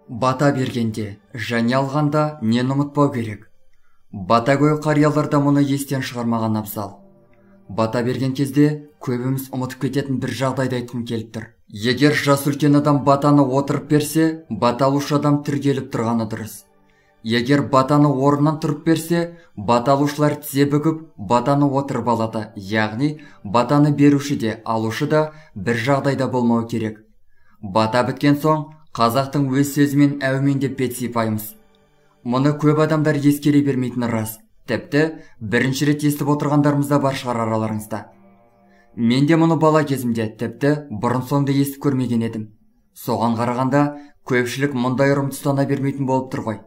Бата бергенде, және алғанда нені ұмытпау керек. Бата көй қарияларда мұны естен шығармаған абзал. Бата берген кезде көбіміз ұмытып кететін бір жағдайды айтқым келіп тұр. Егер жас үлкен адам батаны отырып берсе, бата алушы адам түргеліп тұрғаны дұрыс. Егер батаны орнынан тұрып берсе, бата алушылар тізе бүгіп, батаны отырып алады. Яғни, батаны беруші де, алушы да бір жағдайда болмау керек. Бата біткен соң, қазақтың өз сөзімен әумен деп бет сипаймыз. Мұны көп адамдар ескере бермейтіні рас. Тіпті бірінші рет естіп отырғандарымызда бар шығар араларыңызда. Мен де мұны бала кезімде, тіпті бұрын соңды естіп көрмеген едім. Соған қарағанда көпшілік мұндай ұрым тұстана бермейтін болып тұр ғой.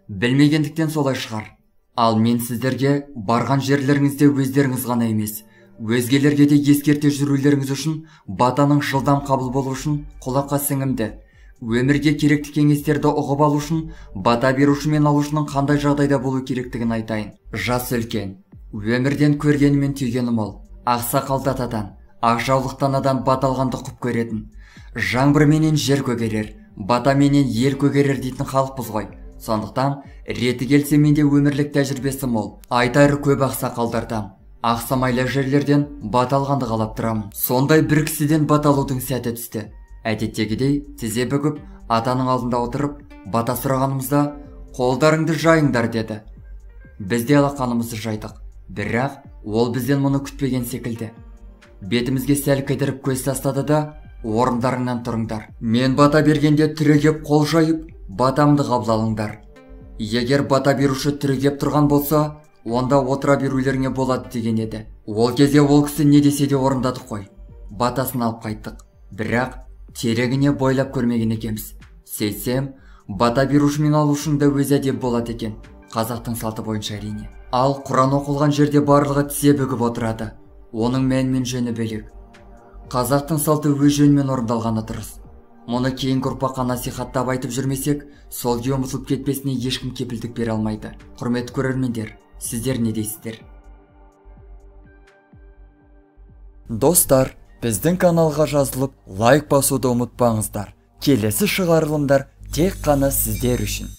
Білмегендіктен солай шығар. Ал мен сіздерге барған жерлеріңізде өздеріңіз ғана емес, өзгелерге де ескерте жүрулеріңіз үшін, батаның жылдам қабыл болу үшін құлаққа сіңімді, өмірге керекті кеңестерді ұғып алу үшін бата беруші мен алушының қандай жағдайда болу керектігін айтайын. Жас үлкен, өмірден көргені мен түйгені мол, ақсақалды атадан, ақ жаулықтан адам бата алғанды құп көретін. Жаңбыр менен жер көгерер, бата менен ел көгерер дейтін халықпыз ғой. Сондықтан реті келсе менде өмірлік тәжірибесі мол. Айтары көп ақсақалдардан, ақсамайлы жерлерден бата алғанды қалап тұрамын. Сондай бір кісіден бата алудың сәті түсті. Әдеттегідей тізе бүгіп, атаның алдында отырып, бата сұрағанымызда қолдарыңды жайыңдар деді. Біз де алақанымызды жайдық, бірақ ол бізден мұны күтпеген секілді. Бетімізге сәл кідіріп көз тастады да, орындарыңнан тұрыңдар. Мен бата бергенде түрегеп қол жайып, батамды қабыл алыңдар. Егер бата беруші түрегеп тұрған болса, онда отыра берулеріңе болады деген еді. Ол кезде ол кісі не десе де орындадық қой. Батасын алып қайттық. Бірақ терегіне бойлап көрмеген екеміз. Сейсем, бата беруші мен алушың да өз әдеп болады екен. Қазақтың салты бойынша әрине. Ал Құран оқылған жерде барлығы тізе бүгіп отырады. Оның мән мен жөні бөлек. Қазақтың салты өз жөнмен орындалғаны дұрыс. Мұны кейінгі ұрпаққа насихаттап айтып жүрмесек, сол күйі ұмытылып кетпесіне ешкім кепілдік бере алмайды. Құрметті көрермендер, сіздер не дейсіздер? Достар, біздің каналға жазылып, лайк басуды ұмытпаңыздар. Келесі шығарылымдар тек қана сіздер үшін.